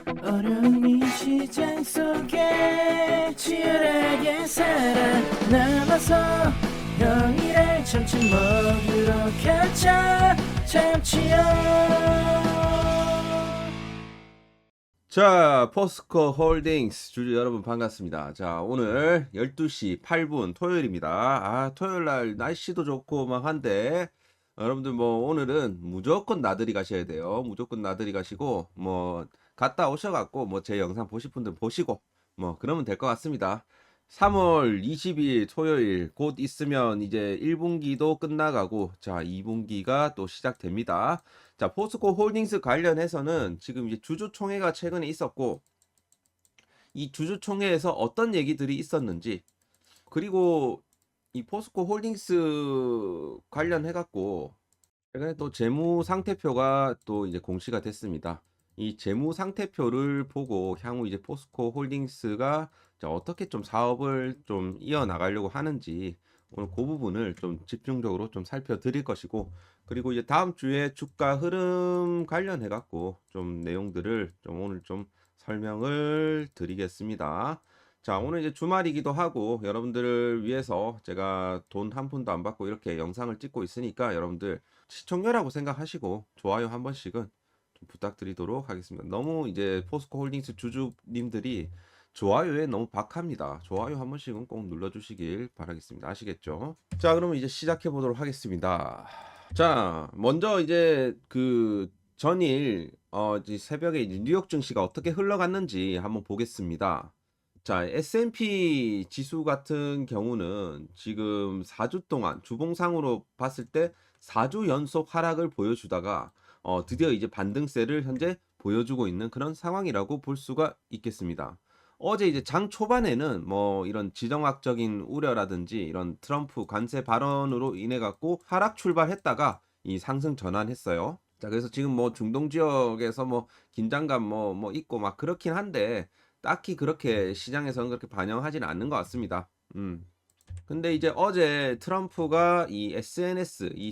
어려운 이 시장 속에 치열하게 살아남아서 평일에 점심 먹으러 가자 참치요. 자, 포스코 홀딩스 주주 여러분 반갑습니다. 자, 오늘 12시 8분 토요일입니다. 토요일 날 날씨도 좋고 막 한데 여러분들 뭐 오늘은 무조건 나들이 가셔야 돼요. 무조건 나들이 가시고 뭐 갔다 오셔 갖고 뭐 제 영상 보실 분들 보시고 뭐 그러면 될 것 같습니다. 3월 20일 토요일 곧 있으면 이제 1분기도 끝나가고 자, 2분기가 또 시작됩니다. 자, 포스코 홀딩스 관련해서는 지금 이제 주주총회가 최근에 있었고, 이 주주총회에서 어떤 얘기들이 있었는지, 그리고 이 포스코 홀딩스 관련해갖고, 최근에 또 재무 상태표가 또 이제 공시가 됐습니다. 이 재무 상태표를 보고 향후 이제 포스코 홀딩스가 어떻게 좀 사업을 좀 이어나가려고 하는지 오늘 그 부분을 좀 집중적으로 좀 살펴드릴 것이고, 그리고 이제 다음 주에 주가 흐름 관련해 갖고 좀 내용들을 좀 오늘 좀 설명을 드리겠습니다. 자, 오늘 이제 주말이기도 하고 여러분들을 위해서 제가 돈 한 푼도 안 받고 이렇게 영상을 찍고 있으니까 여러분들 시청료라고 생각하시고 좋아요 한 번씩은 좀 부탁드리도록 하겠습니다. 너무 이제 포스코 홀딩스 주주님들이 좋아요에 너무 박합니다. 좋아요 한 번씩은 꼭 눌러주시길 바라겠습니다. 아시겠죠? 자, 그러면 이제 시작해 보도록 하겠습니다. 자, 먼저 이제 그 전일 이제 새벽에 이제 뉴욕 증시가 어떻게 흘러갔는지 한번 보겠습니다. 자, S&P 지수 같은 경우는 지금 4주 동안 주봉상으로 봤을 때 4주 연속 하락을 보여주다가 드디어 이제 반등세를 현재 보여주고 있는 그런 상황이라고 볼 수가 있겠습니다. 어제 이제 장 초반에는 뭐 이런 지정학적인 우려라든지 이런 트럼프 관세 발언으로 인해 갖고 하락 출발했다가 이 상승 전환했어요. 자, 그래서 지금 뭐 중동 지역에서 뭐 긴장감 뭐 있고 막 그렇긴 한데 딱히 그렇게 시장에서는 그렇게 반영하지는 않는 것 같습니다. 근데 이제 어제 트럼프가 이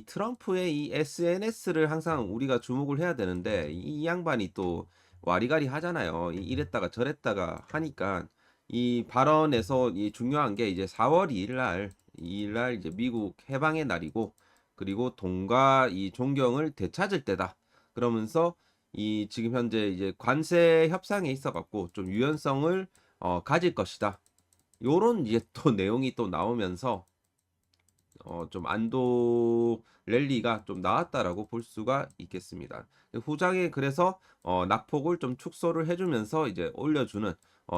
트럼프의 이 SNS를 항상 우리가 주목을 해야 되는데 이 양반이 또 와리가리 하잖아요. 이랬다가 저랬다가 하니까 이 발언에서 이 중요한 게 이제 4월 2일 날 이제 미국 해방의 날이고 그리고 돈과 이 존경을 되찾을 때다. 그러면서 이 지금 현재 이제 관세 협상에 있어 갖고 좀 유연성을 가질 것이다. 요런 이제 또 내용이 또 나오면서 좀 안도 랠리가 좀 나왔다라고 볼 수가 있겠습니다. 후장에 그래서 낙폭을 좀 축소를 해주면서 이제 올려주는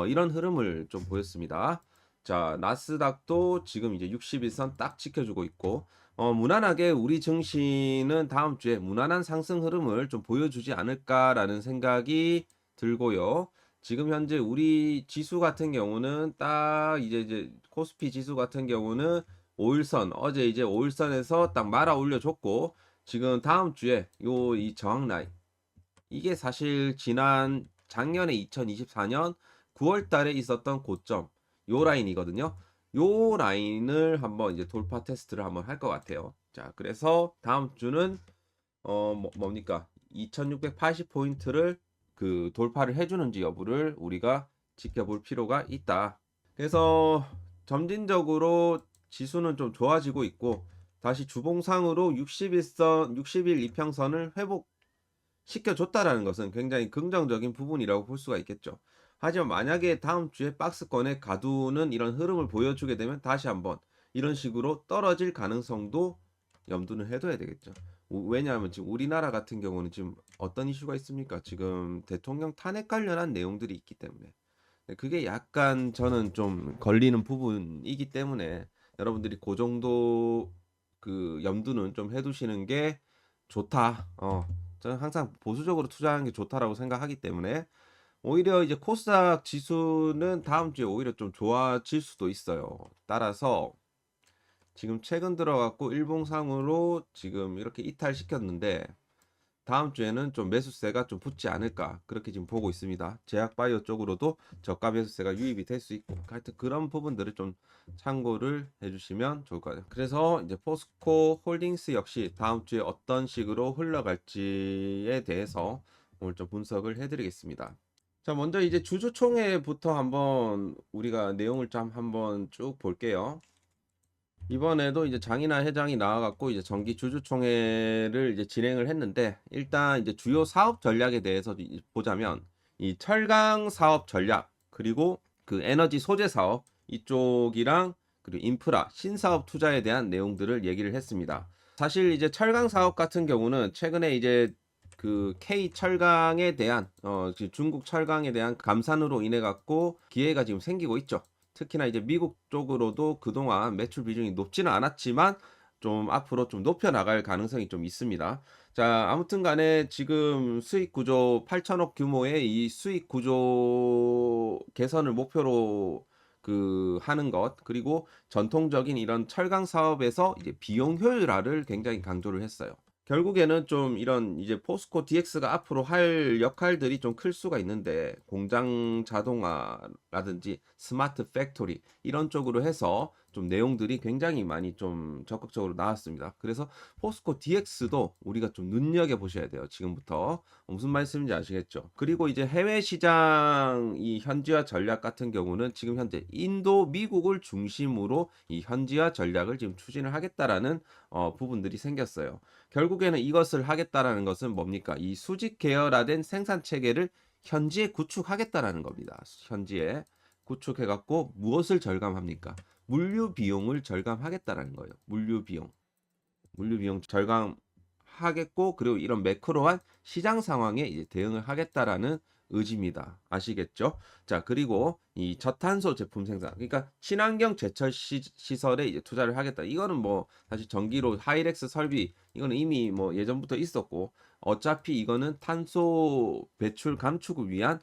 이런 흐름을 좀 보였습니다. 자, 나스닥도 지금 이제 61선 딱 지켜주고 있고 무난하게 우리 증시는 다음 주에 무난한 상승 흐름을 좀 보여주지 않을까라는 생각이 들고요. 지금 현재 우리 지수 같은 경우는 딱 이제 코스피 지수 같은 경우는 5일선 어제 이제 5일선에서 딱 말아 올려줬고 지금 다음 주에 요 이 저항 라인 이게 사실 지난 작년에 2024년 9월 달에 있었던 고점 요 라인이거든요. 요 라인을 한번 이제 돌파 테스트를 한번 할 것 같아요. 자, 그래서 다음 주는 뭡니까? 2680포인트를 그 돌파를 해주는지 여부를 우리가 지켜볼 필요가 있다. 그래서 점진적으로 지수는 좀 좋아지고 있고 다시 주봉상으로 60일선, 60일 이평선을 회복시켜줬다라는 것은 굉장히 긍정적인 부분이라고 볼 수가 있겠죠. 하지만 만약에 다음 주에 박스권에 가두는 이런 흐름을 보여주게 되면 다시 한번 이런 식으로 떨어질 가능성도 염두는 해둬야 되겠죠. 왜냐하면 지금 우리나라 같은 경우는 지금 어떤 이슈가 있습니까? 지금 대통령 탄핵 관련한 내용들이 있기 때문에 그게 약간 저는 좀 걸리는 부분이기 때문에 여러분들이 그 정도 그 염두는 좀 해두시는 게 좋다. 저는 항상 보수적으로 투자하는 게 좋다라고 생각하기 때문에 오히려 이제 코스닥 지수는 다음 주에 오히려 좀 좋아질 수도 있어요. 따라서 지금 최근 들어갖고 일봉상으로 지금 이렇게 이탈시켰는데 다음 주에는 좀 매수세가 좀 붙지 않을까 그렇게 지금 보고 있습니다. 제약바이오 쪽으로도 저가 매수세가 유입이 될 수 있고 하여튼 그런 부분들을 좀 참고를 해주시면 좋을 것 같아요. 그래서 이제 포스코 홀딩스 역시 다음 주에 어떤 식으로 흘러갈지에 대해서 오늘 좀 분석을 해드리겠습니다. 자, 먼저 이제 주주총회부터 한번 우리가 내용을 좀 한번 쭉 볼게요. 이번에도 이제 장이나 회장이 나와갖고 이제 정기 주주총회를 이제 진행을 했는데, 일단 이제 주요 사업 전략에 대해서 보자면 이 철강 사업 전략, 그리고 그 에너지 소재 사업 이쪽이랑, 그리고 인프라 신사업 투자에 대한 내용들을 얘기를 했습니다. 사실 이제 철강 사업 같은 경우는 최근에 이제 그 K 철강에 대한 중국 철강에 대한 감산으로 인해 갖고 기회가 지금 생기고 있죠. 특히나 이제 미국 쪽으로도 그동안 매출 비중이 높지는 않았지만 좀 앞으로 좀 높여 나갈 가능성이 좀 있습니다. 자, 아무튼 간에 지금 수익 구조 8천억 규모의 이 수익 구조 개선을 목표로 그 하는 것, 그리고 전통적인 이런 철강 사업에서 이제 비용 효율화를 굉장히 강조를 했어요. 결국에는 좀 이런 이제 포스코 DX가 앞으로 할 역할들이 좀 클 수가 있는데, 공장 자동화라든지 스마트 팩토리 이런 쪽으로 해서 좀 내용들이 굉장히 많이 좀 적극적으로 나왔습니다. 그래서 포스코 DX도 우리가 좀 눈여겨 보셔야 돼요. 지금부터 무슨 말씀인지 아시겠죠? 그리고 이제 해외 시장 이 현지화 전략 같은 경우는 지금 현재 인도, 미국을 중심으로 이 현지화 전략을 지금 추진을 하겠다라는 부분들이 생겼어요. 결국에는 이것을 하겠다라는 것은 뭡니까? 이 수직 계열화된 생산 체계를 현지에 구축하겠다라는 겁니다. 현지에 구축해갖고 무엇을 절감합니까? 물류 비용을 절감하겠다라는 거예요. 물류 비용 절감하겠고, 그리고 이런 매크로한 시장 상황에 이제 대응을 하겠다라는 의지입니다. 아시겠죠? 자, 그리고 이 저탄소 제품 생산, 그러니까 친환경 제철 시설에 이제 투자를 하겠다. 이거는 뭐 사실 전기로 하이렉스 설비, 이거는 이미 뭐 예전부터 있었고, 어차피 이거는 탄소 배출 감축을 위한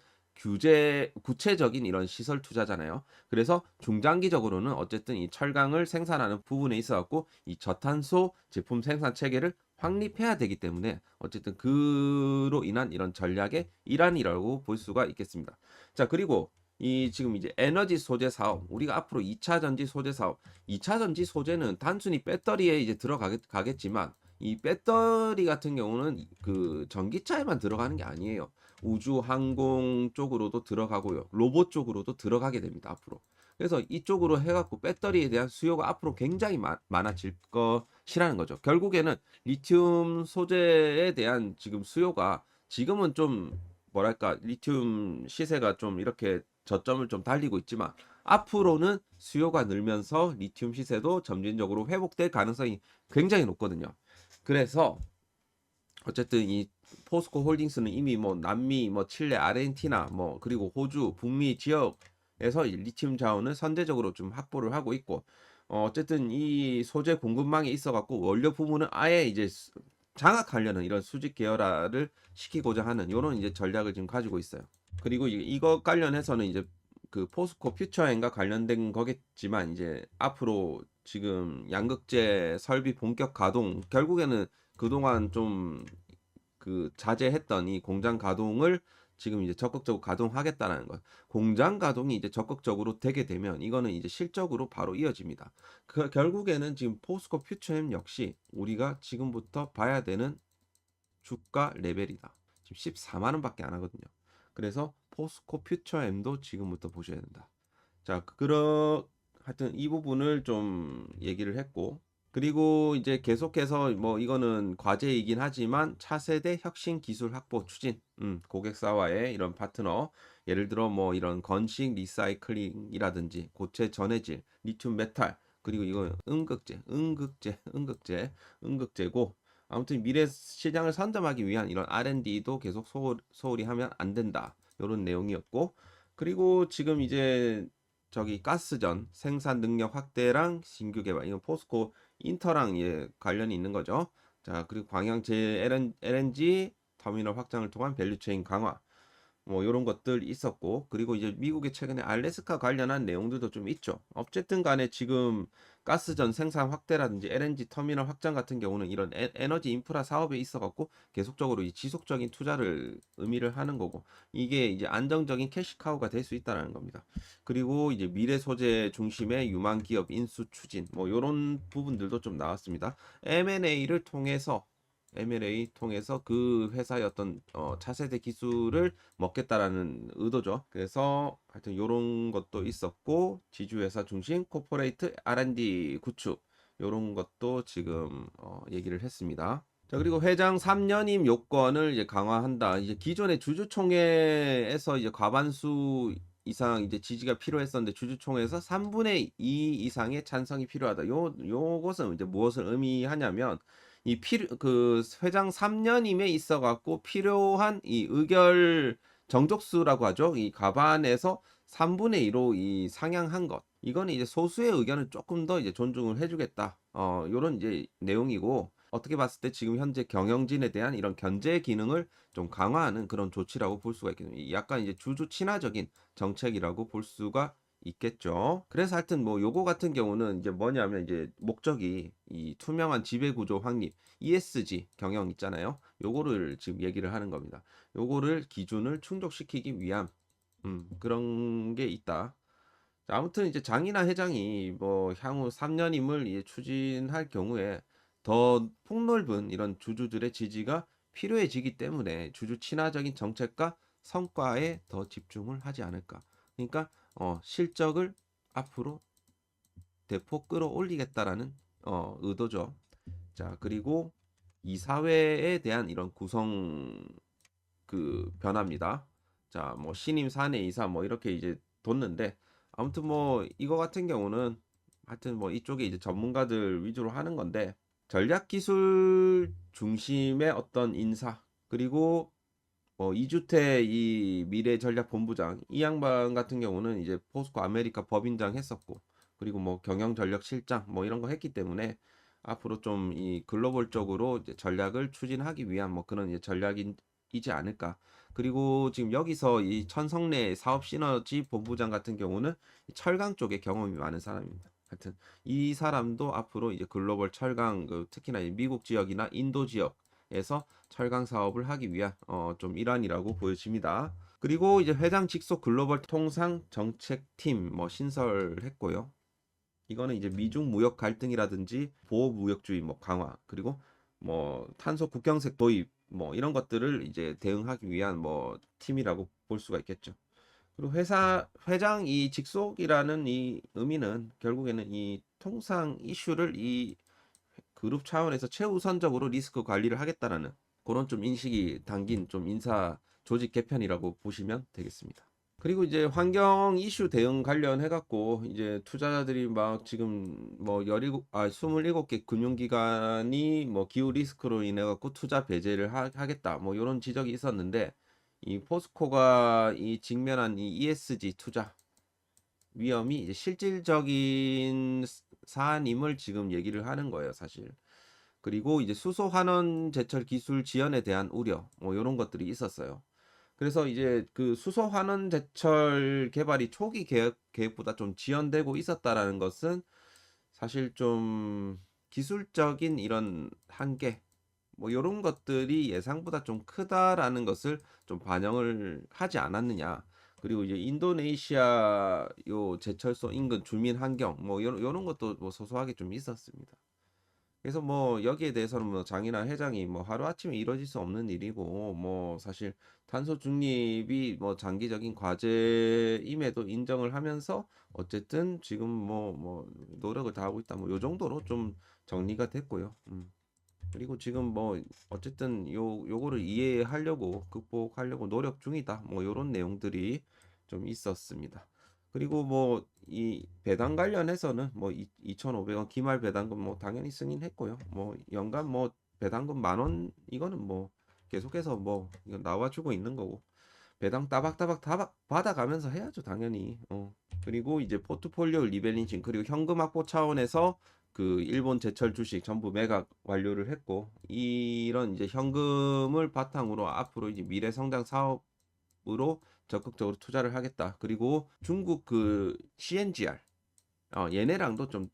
구체적인 이런 시설 투자잖아요. 그래서 중장기적으로는 어쨌든 이 철강을 생산하는 부분에 있어 갖고 이 저탄소 제품 생산 체계를 확립해야 되기 때문에 어쨌든 그로 인한 이런 전략의 일환이라고 볼 수가 있겠습니다. 자, 그리고 이 지금 이제 에너지 소재 사업, 우리가 앞으로 2차 전지 소재 사업, 2차 전지 소재는 단순히 배터리에 이제 들어가겠지만, 이 배터리 같은 경우는 그 전기차에만 들어가는 게 아니에요. 우주 항공 쪽으로도 들어가고요. 로봇 쪽으로도 들어가게 됩니다, 앞으로. 그래서 이쪽으로 해갖고 배터리에 대한 수요가 앞으로 굉장히 많아질 것이라는 거죠. 결국에는 리튬 소재에 대한 지금 수요가 지금은 좀 뭐랄까, 리튬 시세가 좀 이렇게 저점을 좀 달리고 있지만, 앞으로는 수요가 늘면서 리튬 시세도 점진적으로 회복될 가능성이 굉장히 높거든요. 그래서 어쨌든 이 포스코 홀딩스는 이미 뭐 남미, 뭐 칠레, 아르헨티나, 뭐 그리고 호주, 북미 지역에서 이 리튬 자원을 선제적으로 좀 확보를 하고 있고, 어쨌든 이 소재 공급망에 있어 갖고 원료 부분은 아예 이제 장악하려는 이런 수직 계열화를 시키고자 하는 이런 이제 전략을 지금 가지고 있어요. 그리고 이거 관련해서는 이제 그 포스코 퓨처엔과 관련된 거겠지만, 이제 앞으로 지금 양극재 설비 본격 가동, 결국에는 그동안 좀 그 자제했던 이 공장 가동을 지금 이제 적극적으로 가동하겠다는 것. 공장 가동이 이제 적극적으로 되게 되면 이거는 이제 실적으로 바로 이어집니다. 결국에는 지금 포스코 퓨처엠 역시 우리가 지금부터 봐야 되는 주가 레벨이다. 지금 14만 원밖에 안 하거든요. 그래서 포스코 퓨처엠도 지금부터 보셔야 된다. 자, 하여튼 이 부분을 좀 얘기를 했고, 그리고 이제 계속해서 뭐 이거는 과제이긴 하지만 차세대 혁신 기술 확보 추진, 고객사와의 이런 파트너, 예를 들어 뭐 이런 건식 리사이클링이라든지 고체 전해질, 리튬 메탈, 그리고 이거 음극재고, 아무튼 미래 시장을 선점하기 위한 이런 R&D도 계속 소홀히 하면 안 된다. 이런 내용이었고, 그리고 지금 이제 저기 가스전 생산 능력 확대랑 신규 개발, 이건 포스코 인터랑 관련이 있는 거죠. 자, 그리고 광양제 LNG 터미널 확장을 통한 밸류체인 강화, 뭐 이런 것들 있었고, 그리고 이제 미국의 최근에 알래스카 관련한 내용들도 좀 있죠. 어쨌든 간에 지금 가스전 생산 확대라든지 LNG 터미널 확장 같은 경우는 이런 에너지 인프라 사업에 있어 갖고 계속적으로 이 지속적인 투자를 의미를 하는 거고, 이게 이제 안정적인 캐시카우가 될 수 있다는 겁니다. 그리고 이제 미래 소재 중심의 유망 기업 인수 추진, 뭐 이런 부분들도 좀 나왔습니다. M&A를 통해서 M&A 통해서 그 회사의 어떤 차세대 기술을 먹겠다라는 의도죠. 그래서 하여튼 요런 것도 있었고, 지주회사 중심 코퍼레이트 R&D 구축 요런 것도 지금 얘기를 했습니다. 자, 그리고 회장 3년임 요건을 이제 강화한다. 이제 기존의 주주총회에서 이제 과반수 이상 이제 지지가 필요했었는데, 주주총회에서 3분의 2 이상의 찬성이 필요하다. 요것은 이제 무엇을 의미하냐면, 그 회장 3년임에 있어 갖고 필요한 이 의결 정족수라고 하죠. 이 과반에서 3분의 2로 이 상향한 것. 이거는 이제 소수의 의견을 조금 더 이제 존중을 해주겠다. 요런 이제 내용이고, 어떻게 봤을 때 지금 현재 경영진에 대한 이런 견제 기능을 좀 강화하는 그런 조치라고 볼 수가 있겠네요. 약간 이제 주주 친화적인 정책이라고 볼 수가 있겠죠. 그래서 하여튼 뭐 요거 같은 경우는 이제 뭐냐면, 이제 목적이 이 투명한 지배 구조 확립, ESG 경영 있잖아요. 요거를 지금 얘기를 하는 겁니다. 요거를 기준을 충족시키기 위한 그런 게 있다. 자, 아무튼 이제 장이나 회장이 뭐 향후 3년임을 추진할 경우에 더 폭넓은 이런 주주들의 지지가 필요해지기 때문에 주주 친화적인 정책과 성과에 더 집중을 하지 않을까. 그러니까 실적을 앞으로 대폭 끌어올리겠다라는 의도죠. 자, 그리고 이사회에 대한 이런 구성 그 변화입니다. 자, 뭐 신임 사내 이사 뭐 이렇게 이제 뒀는데, 아무튼 뭐 이거 같은 경우는 하여튼 뭐 이쪽에 이제 전문가들 위주로 하는 건데, 전략 기술 중심의 어떤 인사, 그리고 이주태 이 미래 전략 본부장 이 양반 같은 경우는 이제 포스코 아메리카 법인장 했었고, 그리고 뭐 경영 전략 실장 뭐 이런 거 했기 때문에 앞으로 좀 이 글로벌적으로 이제 전략을 추진하기 위한 뭐 그런 이제 전략이지 않을까. 그리고 지금 여기서 이 천성래 사업 시너지 본부장 같은 경우는 철강 쪽에 경험이 많은 사람입니다. 하여튼 이 사람도 앞으로 이제 글로벌 철강, 특히나 이 미국 지역이나 인도 지역에서 철강 사업을 하기 위한 좀 일환이라고 보여집니다. 그리고 이제 회장 직속 글로벌 통상 정책팀 뭐 신설했고요. 이거는 이제 미중 무역 갈등이라든지 보호 무역주의 뭐 강화, 그리고 뭐 탄소 국경색 도입 뭐 이런 것들을 이제 대응하기 위한 뭐 팀이라고 볼 수가 있겠죠. 그리고 회장 이 직속이라는 이 의미는 결국에는 이 통상 이슈를 이 그룹 차원에서 최우선적으로 리스크 관리를 하겠다라는 그런 좀 인식이 담긴 좀 인사 조직 개편이라고 보시면 되겠습니다. 그리고 이제 환경 이슈 대응 관련해 갖고 이제 투자자들이 막 지금 뭐 27개 금융기관이 뭐 기후 리스크로 인해 갖고 투자 배제를 하겠다 뭐 이런 지적이 있었는데, 이 포스코가 이 직면한 이 ESG 투자 위험이 이제 실질적인 사안임을 지금 얘기를 하는 거예요, 사실. 그리고 이제 수소 환원 제철 기술 지연에 대한 우려 뭐 이런 것들이 있었어요. 그래서 이제 그 수소 환원 제철 개발이 초기 계획보다 좀 지연되고 있었다라는 것은 사실 좀 기술적인 이런 한계 뭐 이런 것들이 예상보다 좀 크다라는 것을 좀 반영을 하지 않았느냐. 그리고 이제 인도네시아 요 제철소 인근 주민 환경 뭐 요런 것도 뭐 소소하게 좀 있었습니다. 그래서 뭐 여기에 대해서는 뭐 장이나 회장이 뭐 하루아침에 이루어질 수 없는 일이고, 뭐 사실 탄소 중립이 뭐 장기적인 과제임에도 인정을 하면서 어쨌든 지금 뭐 노력을 다하고 있다 뭐 요 정도로 좀 정리가 됐고요. 그리고 지금 뭐 어쨌든 요거를 이해하려고 극복하려고 노력 중이다 뭐 요런 내용들이 좀 있었습니다. 그리고 뭐 이 배당 관련해서는 뭐 2,500원 기말 배당금 뭐 당연히 승인했고요. 뭐 연간 뭐 배당금 10,000원 이거는 뭐 계속해서 뭐 이거 나와주고 있는 거고, 배당 따박따박 받아가면서 해야죠 당연히. 그리고 이제 포트폴리오 리밸런싱 그리고 현금 확보 차원에서 그 일본 제철 주식 전부 매각 완료를 했고, 이런 이제 현금을 바탕으로 앞으로 이제 미래 성장 사업으로 적극적으로 투자를 하겠다. 그리고 중국 그 CNGR 얘네랑도 좀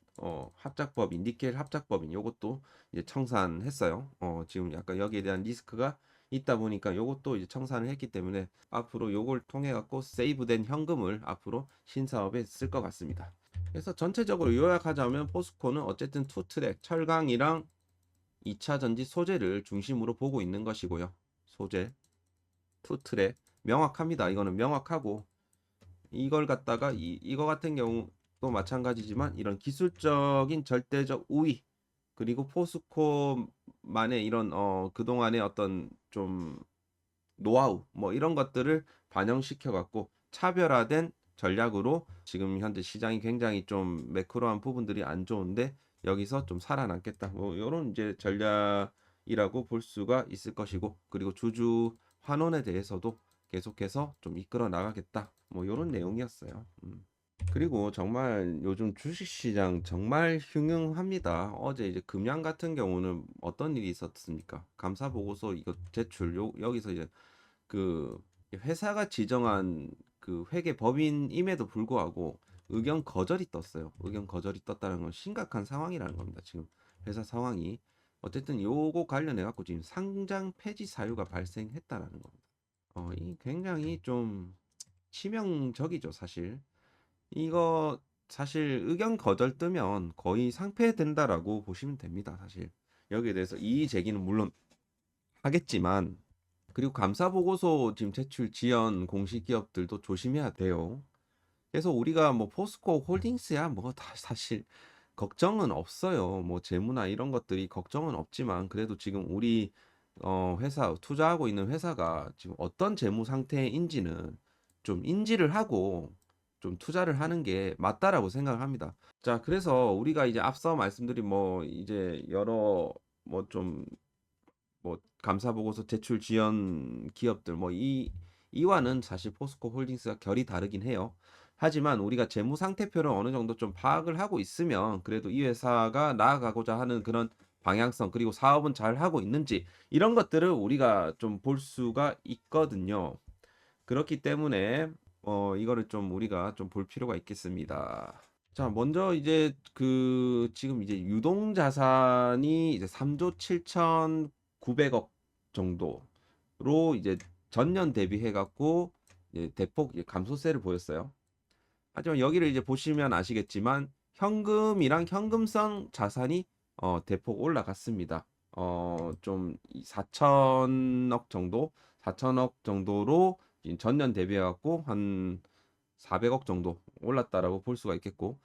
합작법인 니켈 합작법인 요것도 이제 청산했어요. 지금 약간 여기에 대한 리스크가 있다 보니까 요것도 이제 청산을 했기 때문에 앞으로 요걸 통해 갖고 세이브된 현금을 앞으로 신사업에 쓸 것 같습니다. 그래서 전체적으로 요약하자면 포스코는 어쨌든 투트랙 철강이랑 2차 전지 소재를 중심으로 보고 있는 것이고요. 소재, 투트랙 명확합니다. 이거는 명확하고 이걸 갖다가 이거 같은 경우도 마찬가지지만 이런 기술적인 절대적 우위 그리고 포스코만의 이런 그동안의 어떤 좀 노하우 뭐 이런 것들을 반영시켜 갖고 차별화된 전략으로 지금 현재 시장이 굉장히 좀 매크로한 부분들이 안 좋은데 여기서 좀 살아남겠다. 뭐 이런 이제 전략이라고 볼 수가 있을 것이고 그리고 주주 환원에 대해서도 계속해서 좀 이끌어 나가겠다. 뭐 이런 내용이었어요. 그리고 정말 요즘 주식시장 정말 흉흉합니다. 어제 이제 금양 같은 경우는 어떤 일이 있었습니까? 감사 보고서 이거 제출 여기서 이제 그 회사가 지정한 그 회계 법인임에도 불구하고 의견 거절이 떴어요. 의견 거절이 떴다는 건 심각한 상황이라는 겁니다. 지금 회사 상황이 어쨌든 요거 관련해 갖고 지금 상장 폐지 사유가 발생했다라는 겁니다. 이 굉장히 좀 치명적이죠, 사실. 이거 사실 의견 거절 뜨면 거의 상폐된다라고 보시면 됩니다, 사실. 여기에 대해서 이의 제기는 물론 하겠지만 그리고 감사 보고서 지금 제출 지연 공식 기업들도 조심해야 돼요. 그래서 우리가 뭐 포스코 홀딩스야 뭐 다 사실 걱정은 없어요. 뭐 재무나 이런 것들이 걱정은 없지만 그래도 지금 우리 회사 투자하고 있는 회사가 지금 어떤 재무 상태인지는 좀 인지를 하고 좀 투자를 하는 게 맞다라고 생각합니다. 자, 그래서 우리가 이제 앞서 말씀드린 뭐 이제 여러 뭐 좀 뭐 감사 보고서 제출 지연 기업들 뭐 이와는 사실 포스코 홀딩스가 결이 다르긴 해요. 하지만 우리가 재무 상태표를 어느 정도 좀 파악을 하고 있으면 그래도 이 회사가 나아가고자 하는 그런 방향성 그리고 사업은 잘 하고 있는지 이런 것들을 우리가 좀 볼 수가 있거든요. 그렇기 때문에 이거를 좀 우리가 좀 볼 필요가 있겠습니다. 자, 먼저 이제 그 지금 이제 유동 자산이 이제 3조 7,900억 정도로 이제 전년 대비해 갖고 대폭 감소세를 보였어요. 하지만 여기를 이제 보시면 아시겠지만 현금이랑 현금성 자산이 대폭 올라갔습니다. 좀 4천억 정도, 4천억 정도로 전년 대비해 갖고 한 400억 정도 올랐다라고 볼 수가 있겠고,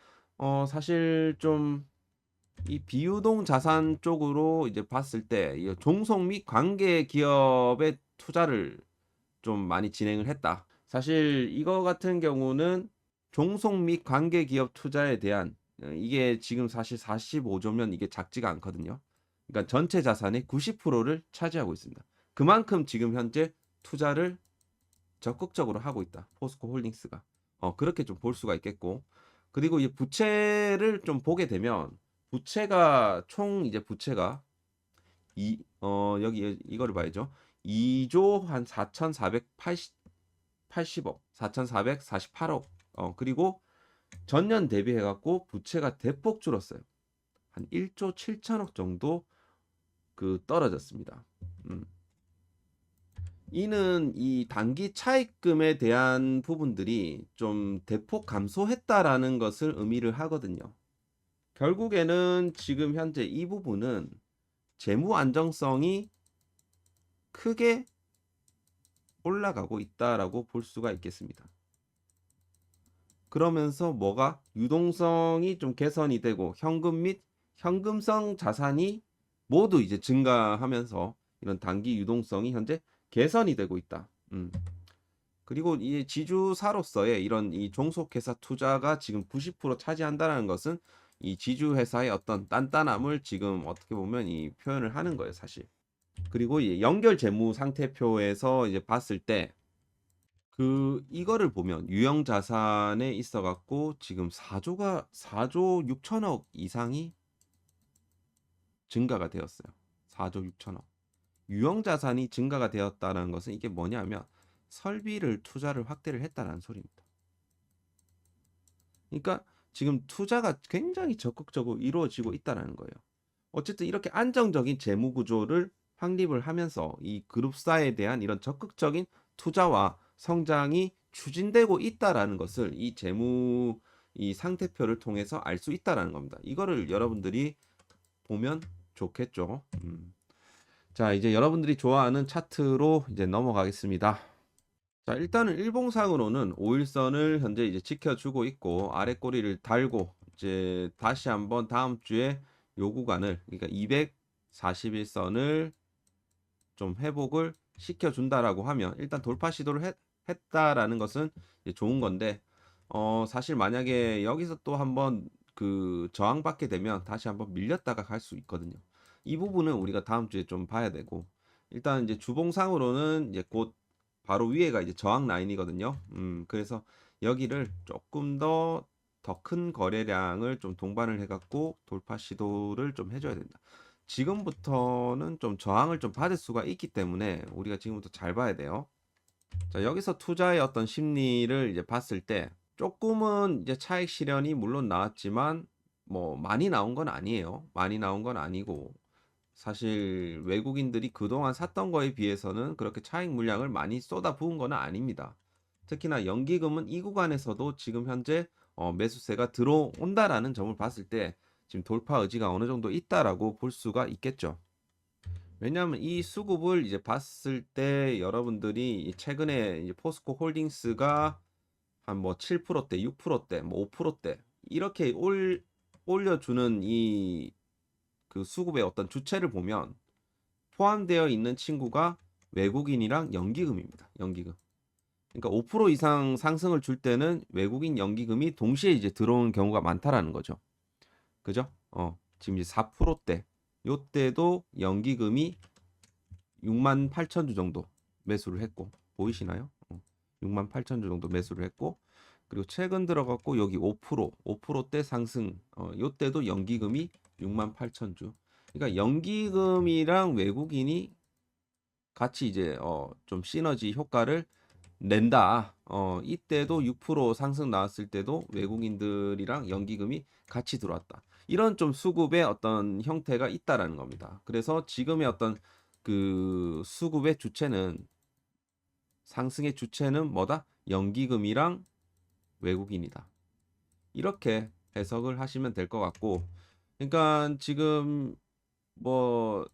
사실 좀 이 비유동 자산 쪽으로 이제 봤을 때 이 종속 및 관계 기업의 투자를 좀 많이 진행을 했다. 사실 이거 같은 경우는 종속 및 관계 기업 투자에 대한 이게 지금 사실 45조면 이게 작지가 않거든요. 그러니까 전체 자산의 90%를 차지하고 있습니다. 그만큼 지금 현재 투자를 적극적으로 하고 있다. 포스코 홀딩스가. 그렇게 좀 볼 수가 있겠고. 그리고 이 부채를 좀 보게 되면 부채가 총 이제 부채가 여기 이거를 봐야죠. 2조 한 4,480억, 4,448억. 그리고 전년 대비해 갖고 부채가 대폭 줄었어요. 한 1조 7천억 정도 그 떨어졌습니다. 이는 이 단기 차입금에 대한 부분들이 좀 대폭 감소했다라는 것을 의미를 하거든요. 결국에는 지금 현재 이 부분은 재무 안정성이 크게 올라가고 있다라고 볼 수가 있겠습니다. 그러면서 뭐가 유동성이 좀 개선이 되고 현금 및 현금성 자산이 모두 이제 증가하면서 이런 단기 유동성이 현재 개선이 되고 있다. 그리고 이 지주사로서의 이런 이 종속회사 투자가 지금 90% 차지한다는 것은 이 지주회사의 어떤 단단함을 지금 어떻게 보면 이 표현을 하는 거예요, 사실. 그리고 이 연결 재무 상태표에서 이제 봤을 때 이거를 보면 유형 자산에 있어 갖고 지금 4조 6천억 이상이 증가가 되었어요. 4조 6천억. 유형 자산이 증가가 되었다는 것은 이게 뭐냐면 설비를 투자를 확대를 했다는 소리입니다. 그러니까 지금 투자가 굉장히 적극적으로 이루어지고 있다는 거예요. 어쨌든 이렇게 안정적인 재무 구조를 확립을 하면서 이 그룹사에 대한 이런 적극적인 투자와 성장이 추진되고 있다라는 것을 이 상태표를 통해서 알 수 있다라는 겁니다. 이거를 여러분들이 보면 좋겠죠. 자, 이제 여러분들이 좋아하는 차트로 이제 넘어가겠습니다. 자, 일단은 일봉상으로는 5일선을 현재 이제 지켜주고 있고 아래 꼬리를 달고 이제 다시 한번 다음 주에 요 구간을 그러니까 241선을 좀 회복을 시켜준다라고 하면 일단 돌파 시도를 했다라는 것은 이제 좋은 건데 사실 만약에 여기서 또 한번 그 저항받게 되면 다시 한번 밀렸다가 갈 수 있거든요. 이 부분은 우리가 다음 주에 좀 봐야 되고 일단 이제 주봉상으로는 이제 곧 바로 위에가 이제 저항 라인이거든요. 그래서 여기를 조금 더 큰 거래량을 좀 동반을 해갖고 돌파 시도를 좀 해줘야 된다. 지금부터는 좀 저항을 좀 받을 수가 있기 때문에 우리가 지금부터 잘 봐야 돼요. 자, 여기서 투자의 어떤 심리를 이제 봤을 때 조금은 이제 차익 실현이 물론 나왔지만 뭐 많이 나온 건 아니에요. 많이 나온 건 아니고 사실 외국인들이 그동안 샀던 거에 비해서는 그렇게 차익 물량을 많이 쏟아 부은 건 아닙니다. 특히나 연기금은 이 구간에서도 지금 현재 매수세가 들어온다라는 점을 봤을 때 지금 돌파 의지가 어느 정도 있다라고 볼 수가 있겠죠. 왜냐하면 이 수급을 이제 봤을 때 여러분들이 최근에 이제 포스코 홀딩스가 한 뭐 7%대, 6%대, 뭐 5%대 이렇게 올려주는 이 그 수급의 어떤 주체를 보면 포함되어 있는 친구가 외국인이랑 연기금입니다. 연기금. 그러니까 5% 이상 상승을 줄 때는 외국인 연기금이 동시에 이제 들어오는 경우가 많다라는 거죠. 그죠? 지금 이제 4%대. 요때도 연기금이 6만 8천 주 정도 매수를 했고 보이시나요? 6만 8천 주 정도 매수를 했고 그리고 최근 들어갔고 여기 5%대 상승 요때도 연기금이 6만 8천 주. 그러니까 연기금이랑 외국인이 같이 이제 좀 시너지 효과를 낸다. 이때도 6% 상승 나왔을 때도 외국인들이랑 연기금이 같이 들어왔다. 이런 좀 수급의 어떤 형태가 있다라는 겁니다. 그래서 지금의 어떤 그 수급의 주체는 상승의 주체는 뭐다? 연기금이랑 외국인이다. 이렇게 해석을 하시면 될 것 같고, 그러니까 지금 뭐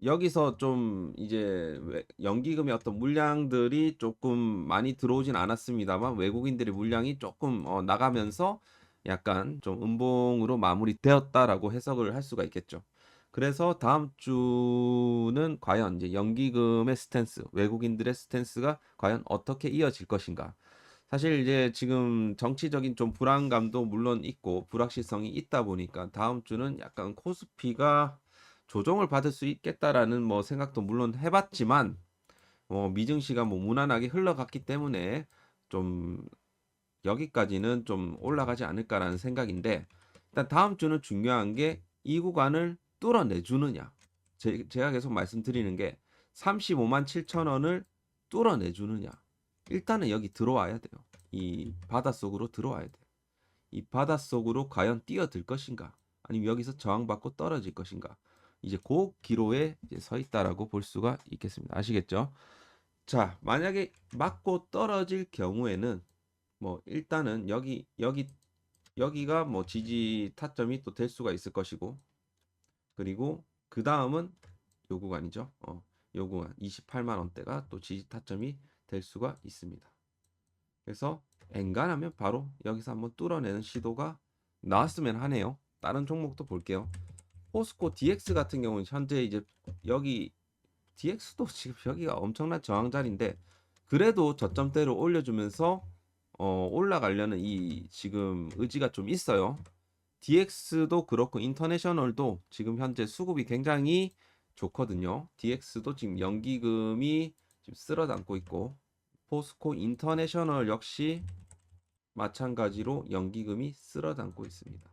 여기서 좀 이제 연기금의 어떤 물량들이 조금 많이 들어오진 않았습니다만 외국인들의 물량이 조금 나가면서 약간 좀 음봉으로 마무리되었다라고 해석을 할 수가 있겠죠. 그래서 다음 주는 과연 이제 연기금의 스탠스, 외국인들의 스탠스가 과연 어떻게 이어질 것인가? 사실 이제 지금 정치적인 좀 불안감도 물론 있고 불확실성이 있다 보니까 다음 주는 약간 코스피가 조정을 받을 수 있겠다라는 뭐 생각도 물론 해봤지만 미증시가 뭐 무난하게 흘러갔기 때문에 좀 여기까지는 좀 올라가지 않을까라는 생각인데 일단 다음 주는 중요한 게 이 구간을 뚫어내 주느냐. 제가 계속 말씀드리는 게 35만 7천 원을 뚫어내 주느냐. 일단은 여기 들어와야 돼요. 이 바닷속으로 들어와야 돼요. 이 바닷속으로 과연 뛰어들 것인가? 아니면 여기서 저항받고 떨어질 것인가? 이제 그 기로에 이제 서 있다라고 볼 수가 있겠습니다. 아시겠죠? 자, 만약에 맞고 떨어질 경우에는 뭐 일단은 여기가 뭐 지지 타점이 또 될 수가 있을 것이고 그리고 그 다음은 요 구간이죠. 요 구간 28만 원대가 또 지지 타점이 될 수가 있습니다. 그래서 엔간하면 바로 여기서 한번 뚫어내는 시도가 나왔으면 하네요. 다른 종목도 볼게요. 포스코 DX 같은 경우는 현재 이제 여기 DX도 지금 여기가 엄청난 저항 자리인데 그래도 저점대로 올려주면서 올라가려는 이 지금 의지가 좀 있어요. DX도 그렇고 인터내셔널도 지금 현재 수급이 굉장히 좋거든요. DX도 지금 연기금이 지금 쓸어 담고 있고 포스코 인터내셔널 역시 마찬가지로 연기금이 쓸어 담고 있습니다.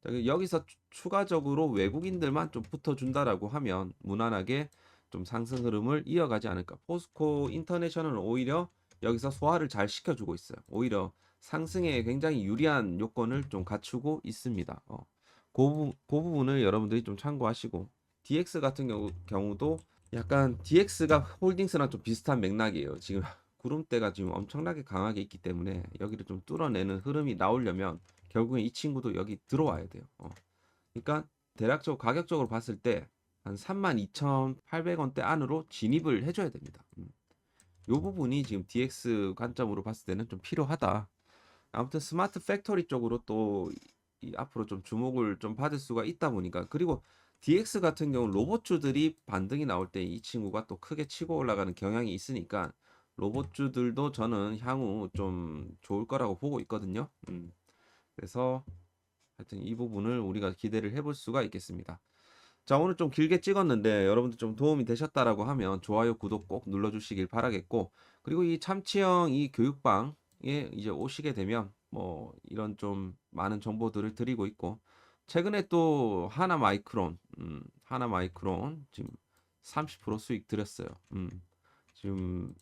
자, 여기서 추가적으로 외국인들만 좀 붙어준다라고 하면 무난하게 좀 상승 흐름을 이어가지 않을까. 포스코 인터내셔널은 오히려 여기서 소화를 잘 시켜주고 있어요. 오히려 상승에 굉장히 유리한 요건을 좀 갖추고 있습니다. 그 부분을 여러분들이 좀 참고하시고 DX 같은 경우도 약간 DX가 홀딩스랑 좀 비슷한 맥락이에요. 지금 구름대가 지금 엄청나게 강하게 있기 때문에 여기를 좀 뚫어내는 흐름이 나오려면 결국엔 이 친구도 여기 들어와야 돼요. 그러니까 대략적으로 가격적으로 봤을 때 한 32,800원대 안으로 진입을 해줘야 됩니다. 요 부분이 지금 DX 관점으로 봤을 때는 좀 필요하다. 아무튼 스마트 팩토리 쪽으로 또 앞으로 좀 주목을 좀 받을 수가 있다 보니까, 그리고 DX 같은 경우는 로봇주들이 반등이 나올 때 이 친구가 또 크게 치고 올라가는 경향이 있으니까 로봇주들도 저는 향후 좀 좋을 거라고 보고 있거든요. 그래서 하여튼 이 부분을 우리가 기대를 해볼 수가 있겠습니다. 자, 오늘 좀 길게 찍었는데 여러분들 좀 도움이 되셨다라고 하면 좋아요, 구독 꼭 눌러주시길 바라겠고, 그리고 이 참치형 이 교육방에 이제 오시게 되면 뭐 이런 좀 많은 정보들을 드리고 있고, 최근에 또 하나 마이크론 지금 30% 수익 드렸어요. 지금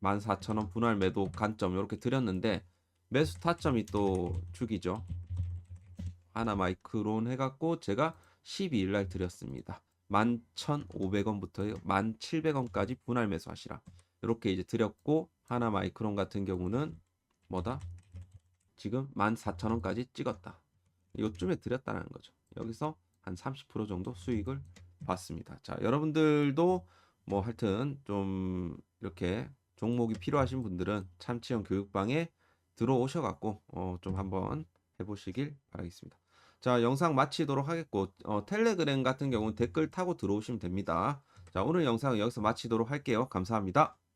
14,000원 분할 매도 관점 이렇게 드렸는데 매수 타점이 또 죽이죠. 하나 마이크론 해갖고 제가 12일 날 드렸습니다. 11,500원부터요. 1,700원까지 분할 매수하시라. 이렇게 이제 드렸고, 하나 마이크론 같은 경우는 뭐다? 지금 14,000원까지 찍었다. 요쯤에 드렸다는 거죠. 여기서 한 30% 정도 수익을 봤습니다. 자, 여러분들도 뭐 하여튼 좀 이렇게 종목이 필요하신 분들은 참치형 교육방에 들어오셔갖고 좀 한번 해보시길 바라겠습니다. 자, 영상 마치도록 하겠고, 텔레그램 같은 경우는 댓글 타고 들어오시면 됩니다. 자, 오늘 영상은 여기서 마치도록 할게요. 감사합니다.